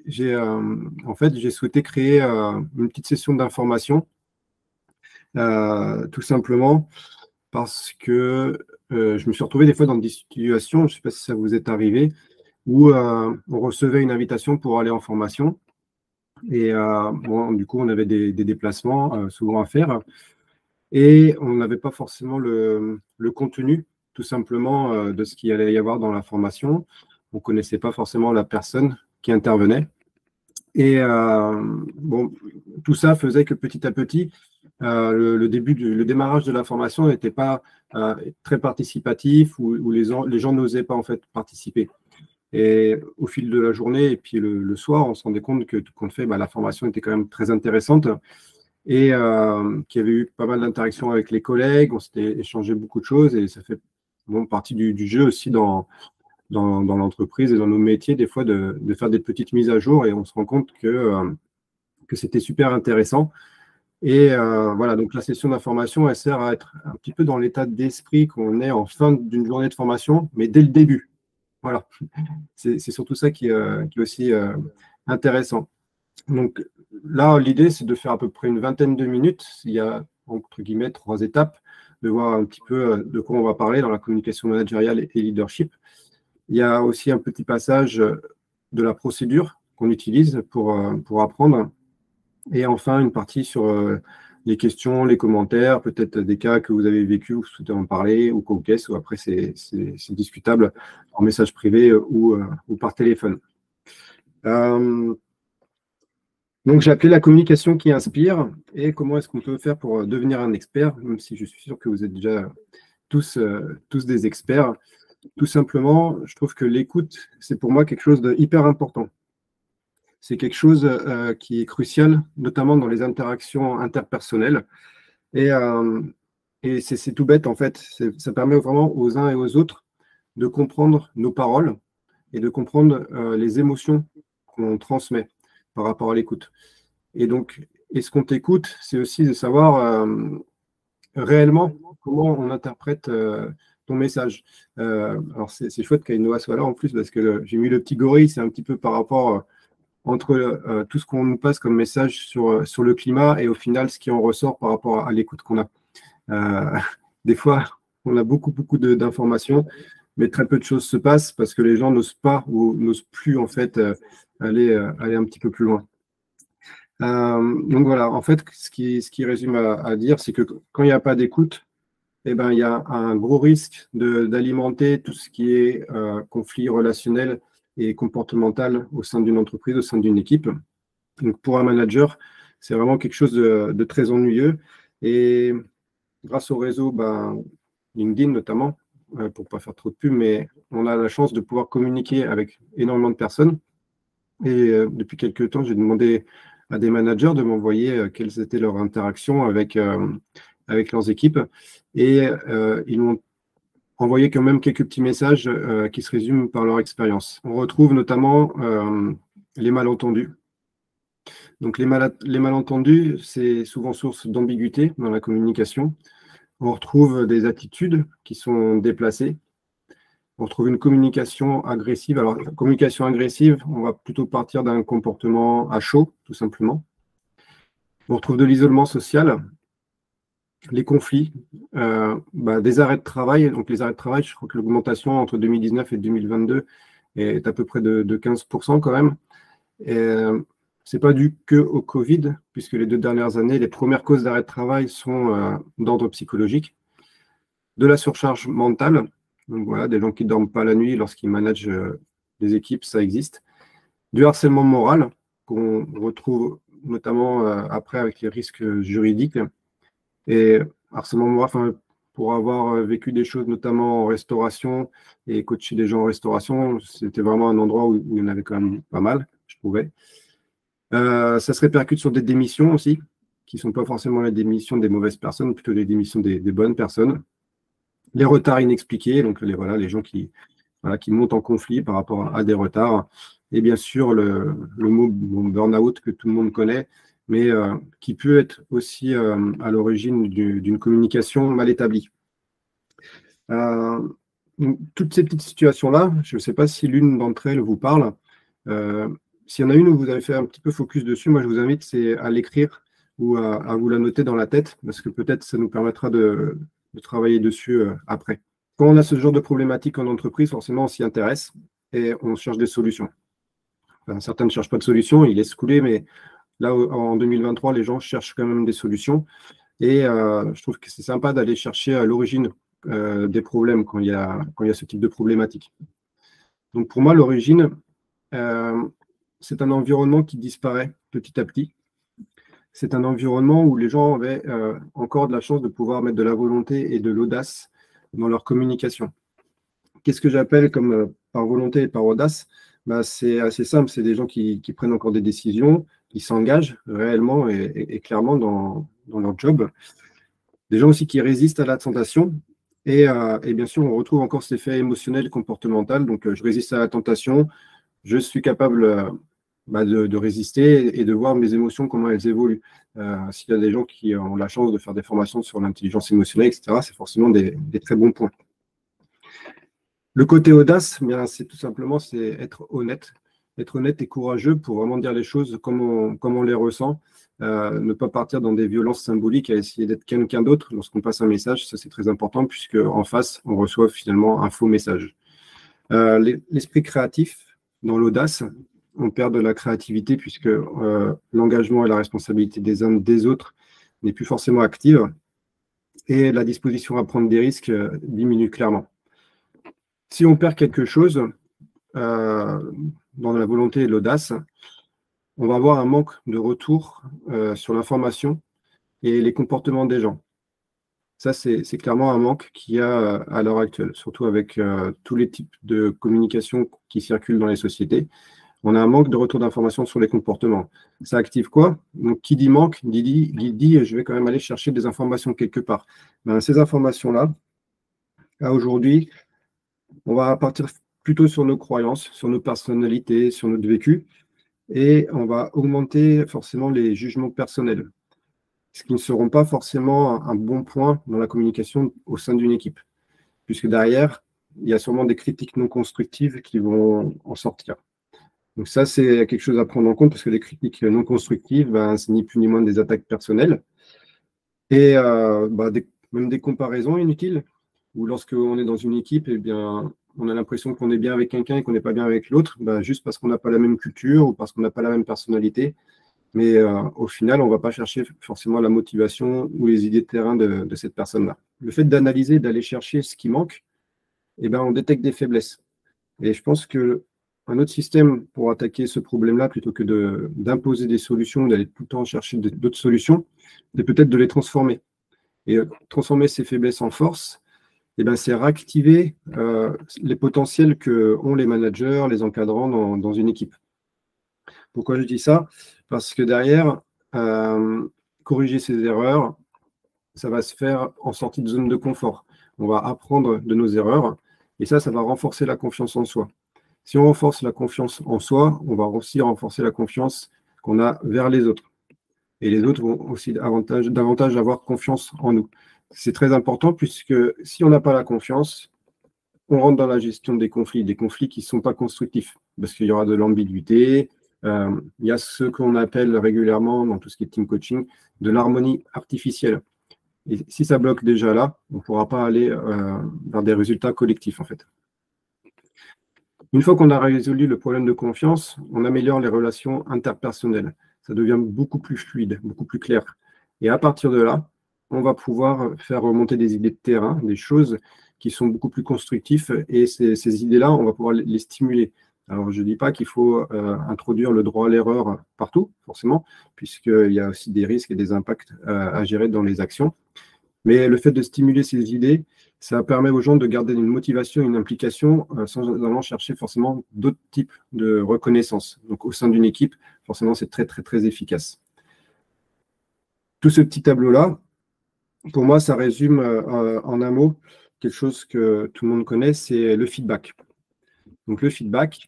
en fait, j'ai souhaité créer une petite session d'information, tout simplement parce que je me suis retrouvé des fois dans des situations, je ne sais pas si ça vous est arrivé, où on recevait une invitation pour aller en formation. Et bon, du coup, on avait des déplacements souvent à faire. Et on n'avait pas forcément le contenu, tout simplement, de ce qu'il allait y avoir dans la formation. On ne connaissait pas forcément la personne qui intervenait. Et bon, tout ça faisait que petit à petit, le démarrage de la formation n'était pas très participatif, où les gens n'osaient pas en fait participer. Et au fil de la journée et puis le soir, on se rendait compte que tout compte fait, bah, la formation était quand même très intéressante et qu'il y avait eu pas mal d'interactions avec les collègues, on s'était échangé beaucoup de choses et ça fait bon, partie du jeu aussi dans l'entreprise et dans nos métiers, des fois, de faire des petites mises à jour et on se rend compte que c'était super intéressant. Et voilà, donc la session d'information, elle sert à être un petit peu dans l'état d'esprit qu'on est en fin d'une journée de formation, mais dès le début. Voilà, c'est surtout ça qui est aussi intéressant. Donc là, l'idée, c'est de faire à peu près une vingtaine de minutes. Il y a, entre guillemets, 3 étapes, de voir un petit peu de quoi on va parler dans la communication managériale et leadership. Il y a aussi un petit passage de la procédure qu'on utilise pour apprendre. Et enfin, une partie sur les questions, les commentaires, peut-être des cas que vous avez vécu, vous souhaitez en parler, ou qu'on caisse, ou après c'est discutable en message privé ou par téléphone. Donc, j'ai appelé la communication qui inspire et comment est-ce qu'on peut faire pour devenir un expert, même si je suis sûr que vous êtes déjà tous des experts. Tout simplement, je trouve que l'écoute, c'est pour moi quelque chose de hyper important. C'est quelque chose qui est crucial, notamment dans les interactions interpersonnelles. Et c'est tout bête, en fait. Ça permet vraiment aux uns et aux autres de comprendre nos paroles et de comprendre les émotions qu'on transmet par rapport à l'écoute. Et donc, est-ce qu'on t'écoute, c'est aussi de savoir réellement comment on interprète ton message. Alors, c'est chouette qu'Ainoa soit là en plus, parce que j'ai mis le petit gorille, c'est un petit peu par rapport entre tout ce qu'on nous passe comme message sur le climat et au final, ce qui en ressort par rapport à l'écoute qu'on a. Des fois, on a beaucoup d'informations, mais très peu de choses se passent parce que les gens n'osent pas ou n'osent plus en fait aller un petit peu plus loin. Donc voilà, en fait, ce qui résume à dire, c'est que quand il n'y a pas d'écoute, eh ben, il y a un gros risque d'alimenter tout ce qui est conflit relationnel et comportemental au sein d'une entreprise, au sein d'une équipe. Donc pour un manager, c'est vraiment quelque chose de très ennuyeux. Et grâce au réseau, ben, LinkedIn notamment, pour ne pas faire trop de pub, mais on a la chance de pouvoir communiquer avec énormément de personnes. Et depuis quelques temps, j'ai demandé à des managers de m'envoyer quelles étaient leurs interactions avec leurs équipes. Et ils m'ont envoyé quand même quelques petits messages qui se résument par leur expérience. On retrouve notamment les malentendus. Donc les malentendus, c'est souvent source d'ambiguïté dans la communication. On retrouve des attitudes qui sont déplacées. On retrouve une communication agressive. Alors, la communication agressive, on va plutôt partir d'un comportement à chaud, tout simplement. On retrouve de l'isolement social, les conflits, des arrêts de travail. Donc, les arrêts de travail, je crois que l'augmentation entre 2019 et 2022 est à peu près de 15% quand même. Ce n'est pas dû que au Covid, puisque les 2 dernières années, les premières causes d'arrêt de travail sont d'ordre psychologique. De la surcharge mentale, donc voilà, des gens qui ne dorment pas la nuit lorsqu'ils managent des équipes, ça existe. Du harcèlement moral, qu'on retrouve notamment après avec les risques juridiques. Et harcèlement moral, pour avoir vécu des choses notamment en restauration et coacher des gens en restauration, c'était vraiment un endroit où il y en avait quand même pas mal, je trouvais. Ça se répercute sur des démissions aussi, qui ne sont pas forcément les démissions des mauvaises personnes, plutôt les démissions des bonnes personnes. Les retards inexpliqués, donc les gens qui montent en conflit par rapport à des retards. Et bien sûr, le mot burn-out que tout le monde connaît, mais qui peut être aussi à l'origine d'une communication mal établie. Toutes ces petites situations-là, je ne sais pas si l'une d'entre elles vous parle, s'il y en a une où vous avez fait un petit peu focus dessus, moi je vous invite c'est à l'écrire ou à vous la noter dans la tête, parce que peut-être ça nous permettra de travailler dessus après. Quand on a ce genre de problématique en entreprise, forcément on s'y intéresse et on cherche des solutions. Enfin, certains ne cherchent pas de solutions, ils laissent couler, mais là en 2023, les gens cherchent quand même des solutions. Et je trouve que c'est sympa d'aller chercher à l'origine des problèmes quand il y a ce type de problématique. Donc pour moi, l'origine, c'est un environnement qui disparaît petit à petit. C'est un environnement où les gens avaient encore de la chance de pouvoir mettre de la volonté et de l'audace dans leur communication. Qu'est-ce que j'appelle comme par volonté et par audace? Bah, c'est assez simple, c'est des gens qui prennent encore des décisions, qui s'engagent réellement et clairement dans leur job. Des gens aussi qui résistent à la tentation. Et bien sûr, on retrouve encore cet effet émotionnel et comportemental. Donc, je résiste à la tentation, je suis capable de résister et de voir mes émotions, comment elles évoluent. S'il y a des gens qui ont la chance de faire des formations sur l'intelligence émotionnelle, etc., c'est forcément des très bons points. Le côté audace, bien, c'est tout simplement être honnête. Être honnête et courageux pour vraiment dire les choses comme on les ressent. Ne pas partir dans des violences symboliques à essayer d'être quelqu'un d'autre lorsqu'on passe un message. Ça, c'est très important puisque en face, on reçoit finalement un faux message. L'esprit créatif, dans l'audace, on perd de la créativité puisque l'engagement et la responsabilité des uns des autres n'est plus forcément active et la disposition à prendre des risques diminue clairement. Si on perd quelque chose dans la volonté et l'audace, on va avoir un manque de retour sur l'information et les comportements des gens. Ça, c'est clairement un manque qu'il y a à l'heure actuelle, surtout avec tous les types de communication qui circulent dans les sociétés. On a un manque de retour d'information sur les comportements. Ça active quoi? Donc, qui dit manque, dit je vais quand même aller chercher des informations quelque part. Ben, ces informations-là, à aujourd'hui, on va partir plutôt sur nos croyances, sur nos personnalités, sur notre vécu, et on va augmenter forcément les jugements personnels, ce qui ne seront pas forcément un bon point dans la communication au sein d'une équipe, puisque derrière, il y a sûrement des critiques non constructives qui vont en sortir. Donc ça, c'est quelque chose à prendre en compte, parce que les critiques non constructives, ben, c'est ni plus ni moins des attaques personnelles, et même des comparaisons inutiles, où lorsqu'on est dans une équipe, eh bien, on a l'impression qu'on est bien avec quelqu'un et qu'on n'est pas bien avec l'autre, juste parce qu'on n'a pas la même culture ou parce qu'on n'a pas la même personnalité. Mais au final, on ne va pas chercher forcément la motivation ou les idées de terrain de cette personne-là. Le fait d'analyser, d'aller chercher ce qui manque, eh ben, on détecte des faiblesses. Et je pense qu'un autre système pour attaquer ce problème-là, plutôt que d'imposer des solutions, d'aller tout le temps chercher d'autres solutions, c'est peut-être de les transformer. Et transformer ces faiblesses en force, eh ben, c'est réactiver les potentiels qu'ont les managers, les encadrants dans une équipe. Pourquoi je dis ça? Parce que derrière, corriger ces erreurs, ça va se faire en sortie de zone de confort. On va apprendre de nos erreurs et ça va renforcer la confiance en soi. Si on renforce la confiance en soi, on va aussi renforcer la confiance qu'on a vers les autres. Et les autres vont aussi davantage avoir confiance en nous. C'est très important puisque si on n'a pas la confiance, on rentre dans la gestion des conflits qui ne sont pas constructifs, parce qu'il y aura de l'ambiguïté. Il y a ce qu'on appelle régulièrement dans tout ce qui est team coaching, de l'harmonie artificielle. Et si ça bloque déjà là, on ne pourra pas aller vers des résultats collectifs, en fait. Une fois qu'on a résolu le problème de confiance, on améliore les relations interpersonnelles. Ça devient beaucoup plus fluide, beaucoup plus clair. Et à partir de là, on va pouvoir faire remonter des idées de terrain, des choses qui sont beaucoup plus constructives. Et ces idées-là, on va pouvoir les stimuler. Alors, je ne dis pas qu'il faut introduire le droit à l'erreur partout, forcément, puisqu'il y a aussi des risques et des impacts à gérer dans les actions. Mais le fait de stimuler ces idées, ça permet aux gens de garder une motivation, une implication, sans vraiment chercher forcément d'autres types de reconnaissance. Donc, au sein d'une équipe, forcément, c'est très, très, très efficace. Tout ce petit tableau-là, pour moi, ça résume en un mot quelque chose que tout le monde connaît, c'est le feedback. Donc, le feedback,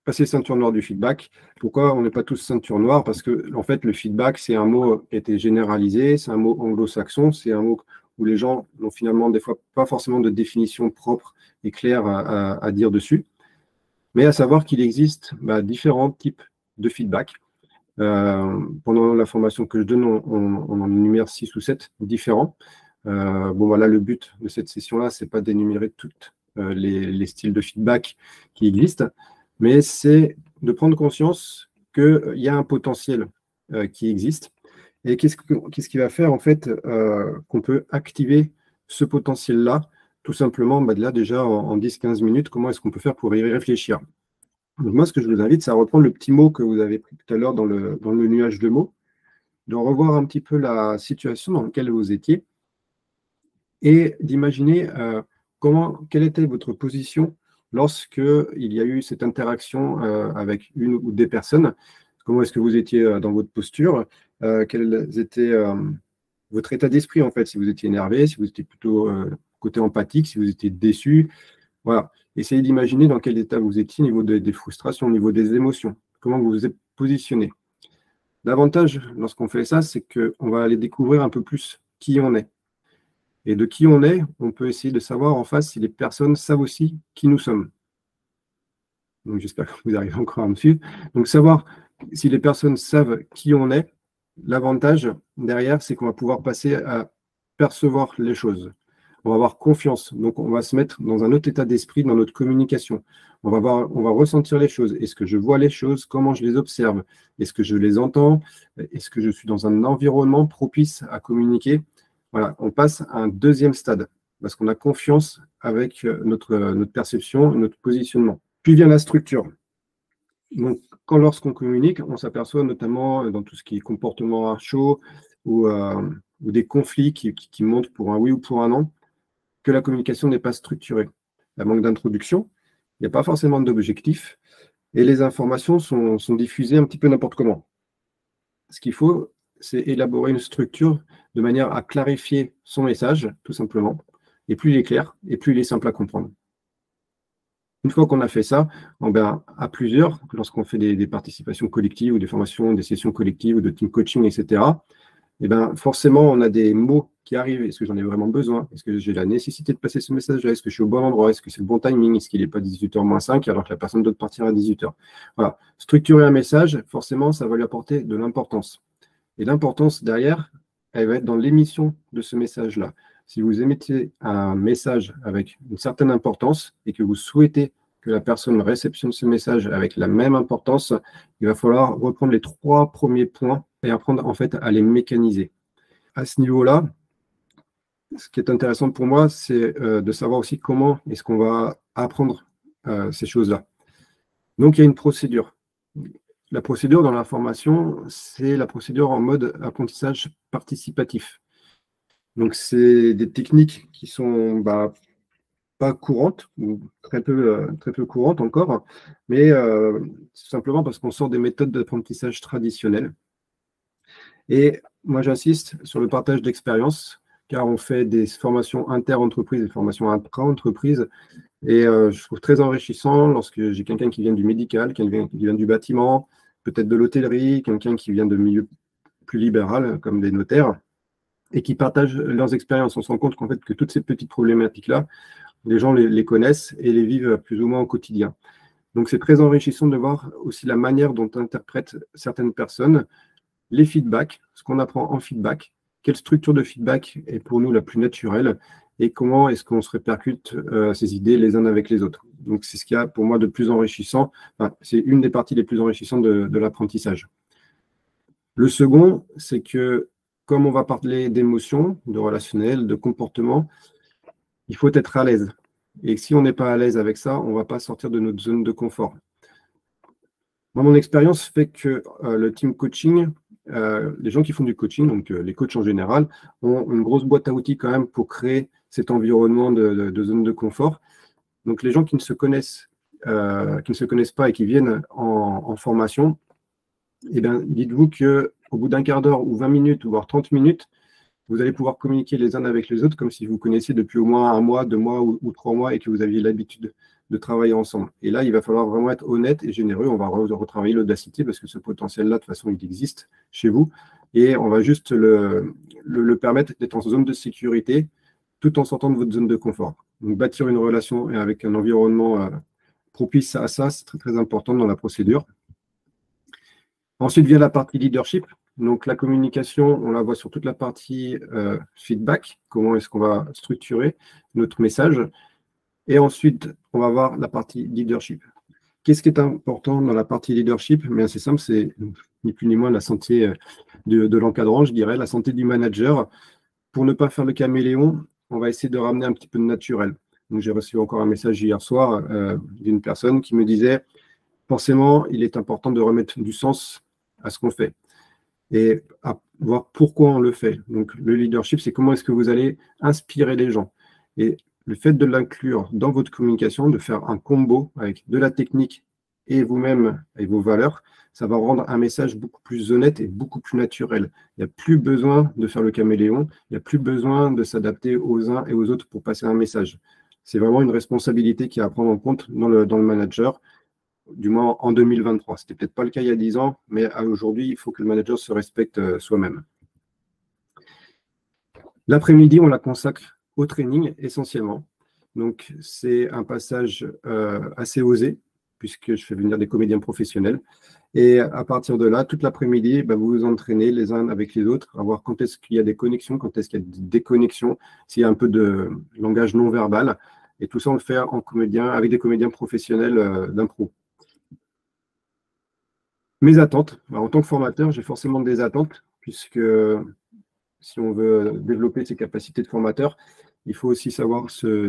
passer ceinture noire du feedback. Pourquoi on n'est pas tous ceinture noire? Parce que, en fait, le feedback, c'est un mot qui a été généralisé, c'est un mot anglo-saxon, c'est un mot où les gens n'ont finalement des fois pas forcément de définition propre et claire à dire dessus. Mais à savoir qu'il existe différents types de feedback. Pendant la formation que je donne, on en énumère 6 ou 7 différents. Bon, voilà, le but de cette session-là, c'est pas d'énumérer toutes les styles de feedback qui existent, mais c'est de prendre conscience qu'il y a un potentiel qui existe. Et qu'est-ce qui va faire, en fait, qu'on peut activer ce potentiel-là, tout simplement, là, déjà, en 10-15 minutes, comment est-ce qu'on peut faire pour y réfléchir? Donc moi, ce que je vous invite, c'est à reprendre le petit mot que vous avez pris tout à l'heure dans le nuage de mots, de revoir un petit peu la situation dans laquelle vous étiez et d'imaginer quelle était votre position lorsque il y a eu cette interaction avec une ou des personnes. Comment est-ce que vous étiez dans votre posture, quel était votre état d'esprit, en fait, si vous étiez énervé, si vous étiez plutôt côté empathique, si vous étiez déçu. Voilà. Essayez d'imaginer dans quel état vous étiez au niveau des frustrations, au niveau des émotions, comment vous vous êtes positionné. L'avantage, lorsqu'on fait ça, c'est qu'on va aller découvrir un peu plus qui on est. Et de qui on est, on peut essayer de savoir en face si les personnes savent aussi qui nous sommes. Donc, j'espère que vous arrivez encore à me suivre. Donc, savoir si les personnes savent qui on est, l'avantage derrière, c'est qu'on va pouvoir passer à percevoir les choses. On va avoir confiance. Donc, on va se mettre dans un autre état d'esprit dans notre communication. On va ressentir les choses. Est-ce que je vois les choses? Comment je les observe? Est-ce que je les entends? Est-ce que je suis dans un environnement propice à communiquer? Voilà, on passe à un deuxième stade parce qu'on a confiance avec notre perception, notre positionnement. Puis vient la structure. Donc, lorsqu'on communique, on s'aperçoit notamment dans tout ce qui est comportement à chaud ou des conflits qui montrent pour un oui ou pour un non, que la communication n'est pas structurée. Il y a manque d'introduction, il n'y a pas forcément d'objectif, et les informations sont diffusées un petit peu n'importe comment. Ce qu'il faut, c'est élaborer une structure de manière à clarifier son message, tout simplement. Et plus il est clair, et plus il est simple à comprendre. Une fois qu'on a fait ça, à plusieurs, lorsqu'on fait des participations collectives ou des formations, des sessions collectives ou de team coaching, etc., forcément, on a des mots qui arrivent. Est-ce que j'en ai vraiment besoin? Est-ce que j'ai la nécessité de passer ce message-là? Est-ce que je suis au bon endroit? Est-ce que c'est le bon timing? Est-ce qu'il n'est pas 18h moins 5 alors que la personne doit partir à 18h? Voilà. Structurer un message, forcément, ça va lui apporter de l'importance. Et l'importance derrière, elle va être dans l'émission de ce message-là. Si vous émettez un message avec une certaine importance et que vous souhaitez que la personne réceptionne ce message avec la même importance, il va falloir reprendre les 3 premiers points et apprendre en fait à les mécaniser. À ce niveau-là, ce qui est intéressant pour moi, c'est de savoir aussi comment est-ce qu'on va apprendre ces choses-là. Donc, il y a une procédure. La procédure dans la formation, c'est la procédure en mode apprentissage participatif. Donc, c'est des techniques qui sont pas courantes, ou très peu courantes encore, mais simplement parce qu'on sort des méthodes d'apprentissage traditionnelles. Et moi, j'insiste sur le partage d'expériences, car on fait des formations inter-entreprises, des formations intra-entreprises, et je trouve très enrichissant lorsque j'ai quelqu'un qui vient du médical, quelqu'un qui vient du bâtiment, peut-être de l'hôtellerie, quelqu'un qui vient de milieu plus libéral, comme des notaires, et qui partagent leurs expériences. On se rend compte qu'en fait, que toutes ces petites problématiques-là, les gens les connaissent et les vivent plus ou moins au quotidien. Donc, c'est très enrichissant de voir aussi la manière dont interprètent certaines personnes les feedbacks, ce qu'on apprend en feedback, quelle structure de feedback est pour nous la plus naturelle et comment est-ce qu'on se répercute ces idées les uns avec les autres. Donc, c'est ce qu'il y a pour moi de plus enrichissant. Enfin, c'est une des parties les plus enrichissantes de l'apprentissage. Le second, c'est que comme on va parler d'émotions, de relationnel, de comportement, il faut être à l'aise. Et si on n'est pas à l'aise avec ça, on ne va pas sortir de notre zone de confort. Moi, mon expérience fait que le team coaching, les gens qui font du coaching, donc les coachs en général, ont une grosse boîte à outils quand même pour créer cet environnement de zone de confort. Donc les gens qui ne se connaissent pas et qui viennent en formation, eh bien, dites-vous qu'au bout d'un quart d'heure ou 20 minutes, voire 30 minutes, vous allez pouvoir communiquer les uns avec les autres comme si vous connaissiez depuis au moins 1 mois, 2 mois ou 3 mois et que vous aviez l'habitude de travailler ensemble. Et là, il va falloir vraiment être honnête et généreux. On va retravailler l'audacité parce que ce potentiel-là, de toute façon, il existe chez vous. Et on va juste le permettre d'être en zone de sécurité tout en sortant de votre zone de confort. Donc, bâtir une relation avec un environnement propice à ça, c'est très, très important dans la procédure. Ensuite vient la partie leadership. Donc, la communication, on la voit sur toute la partie feedback. Comment est-ce qu'on va structurer notre message? Et ensuite, on va voir la partie leadership. Qu'est-ce qui est important dans la partie leadership? Mais c'est simple, c'est ni plus ni moins la santé de l'encadrant, je dirais, la santé du manager. Pour ne pas faire le caméléon, on va essayer de ramener un petit peu de naturel. Donc, j'ai reçu encore un message hier soir d'une personne qui me disait, forcément, il est important de remettre du sens à ce qu'on fait et à voir pourquoi on le fait. Donc, le leadership, c'est comment est-ce que vous allez inspirer les gens. Et le fait de l'inclure dans votre communication, de faire un combo avec de la technique et vous-même et vos valeurs, ça va rendre un message beaucoup plus honnête et beaucoup plus naturel. Il n'y a plus besoin de faire le caméléon, il n'y a plus besoin de s'adapter aux uns et aux autres pour passer un message. C'est vraiment une responsabilité qui est à prendre en compte dans le manager, du moins en 2023. Ce n'était peut-être pas le cas il y a 10 ans, mais aujourd'hui, il faut que le manager se respecte soi-même. L'après-midi, on la consacre au training essentiellement. Donc, c'est un passage assez osé, puisque je fais venir des comédiens professionnels. Et à partir de là, toute l'après-midi, vous vous entraînez les uns avec les autres, à voir quand est-ce qu'il y a des connexions, quand est-ce qu'il y a des déconnexions, s'il y a un peu de langage non verbal. Et tout ça, on le fait en comédien, avec des comédiens professionnels d'impro. Mes attentes. Alors, en tant que formateur, j'ai forcément des attentes, puisque si on veut développer ses capacités de formateur, il faut aussi savoir se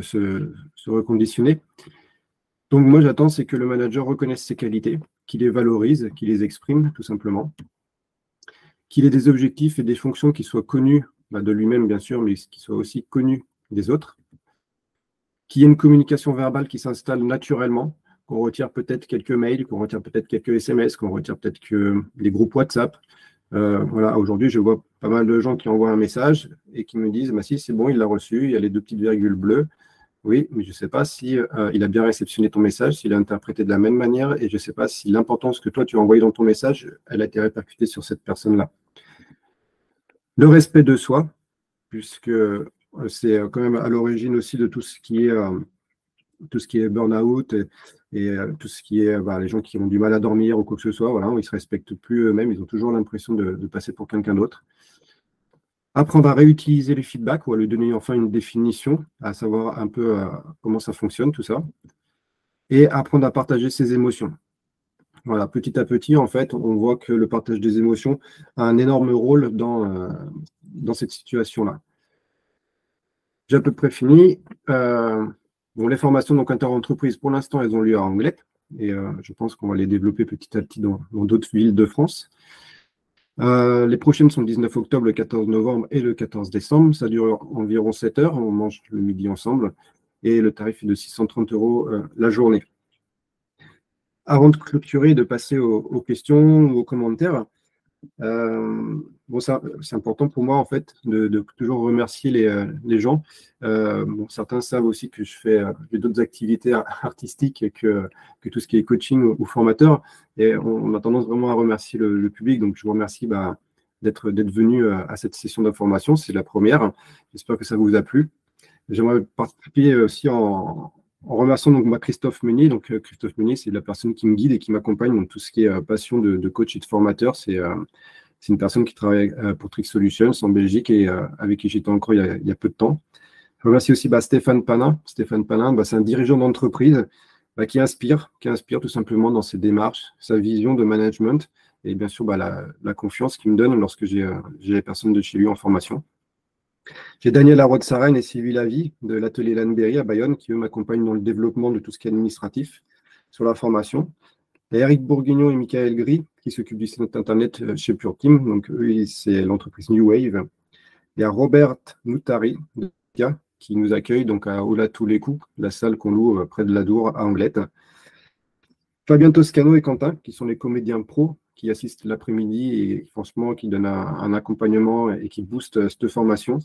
reconditionner. Donc, moi, j'attends, c'est que le manager reconnaisse ses qualités, qu'il les valorise, qu'il les exprime, tout simplement, qu'il ait des objectifs et des fonctions qui soient connus de lui-même, bien sûr, mais qui soient aussi connus des autres, qu'il y ait une communication verbale qui s'installe naturellement, qu'on retire peut-être quelques mails, qu'on retire peut-être quelques SMS, qu'on retire peut-être que les groupes WhatsApp. Voilà, aujourd'hui, je vois pas mal de gens qui envoient un message et qui me disent si, c'est bon, il l'a reçu, il y a les 2 petites virgules bleues. Oui, mais je ne sais pas si il a bien réceptionné ton message, s'il a interprété de la même manière, et je ne sais pas si l'importance que toi, tu as envoyé dans ton message, elle a été répercutée sur cette personne-là. Le respect de soi, puisque c'est quand même à l'origine aussi de tout ce qui est burn-out et tout ce qui est les gens qui ont du mal à dormir ou quoi que ce soit, voilà, ils ne se respectent plus eux-mêmes, ils ont toujours l'impression de passer pour quelqu'un d'autre. Apprendre à réutiliser les feedbacks ou à lui donner enfin une définition, à savoir un peu comment ça fonctionne, tout ça. Et apprendre à partager ses émotions. Voilà, petit à petit, en fait, on voit que le partage des émotions a un énorme rôle dans cette situation-là. J'ai à peu près fini. Les formations donc inter-entreprises, pour l'instant, elles ont lieu en anglais. Et je pense qu'on va les développer petit à petit dans d'autres villes de France. Les prochaines sont le 19 octobre, le 14 novembre et le 14 décembre. Ça dure environ 7 heures. On mange le midi ensemble. Et le tarif est de 630 € la journée. Avant de clôturer et de passer aux questions ou aux commentaires, c'est important pour moi en fait de toujours remercier les gens. Certains savent aussi que j'ai d'autres activités artistiques que tout ce qui est coaching ou formateur, et on a tendance vraiment à remercier le public. Donc je vous remercie d'être venu à cette session d'information. C'est la première. J'espère que ça vous a plu. J'aimerais participer aussi en remerciant donc Christophe Meunier. Donc Christophe Meunier, c'est la personne qui me guide et qui m'accompagne dans tout ce qui est passion de coach et de formateur. C'est une personne qui travaille pour Trick Solutions en Belgique et avec qui j'étais encore il y a peu de temps. Je remercie aussi Stéphane Panin. Stéphane Panin, c'est un dirigeant d'entreprise qui inspire tout simplement dans ses démarches, sa vision de management et bien sûr la confiance qu'il me donne lorsque j'ai les personnes de chez lui en formation. J'ai Daniel Arod-Sarène et Sylvie Lavie de l'atelier Lanberry à Bayonne qui, eux, m'accompagnent dans le développement de tout ce qui est administratif sur la formation. Et Eric Bourguignon et Michael Gris qui s'occupent du site internet chez Pure Team. Donc, eux, c'est l'entreprise New Wave. Il y a Robert Noutari qui nous accueille donc à Ola tous les coups, la salle qu'on loue près de l'Adour à Anglette. Fabien Toscano et Quentin qui sont les comédiens pros qui assistent l'après-midi et franchement qui donnent un accompagnement et qui boostent cette formation.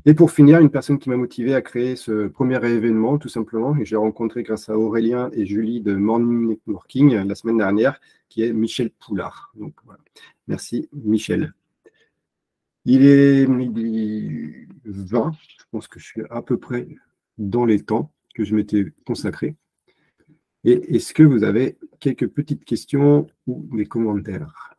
Et pour finir, une personne qui m'a motivé à créer ce premier événement, tout simplement, et j'ai rencontré grâce à Aurélien et Julie de Morning Networking la semaine dernière, qui est Michel Poulard. Donc, voilà. Merci, Michel. Il est midi 20. Je pense que je suis à peu près dans les temps que je m'étais consacré. Et est-ce que vous avez quelques petites questions ou des commentaires?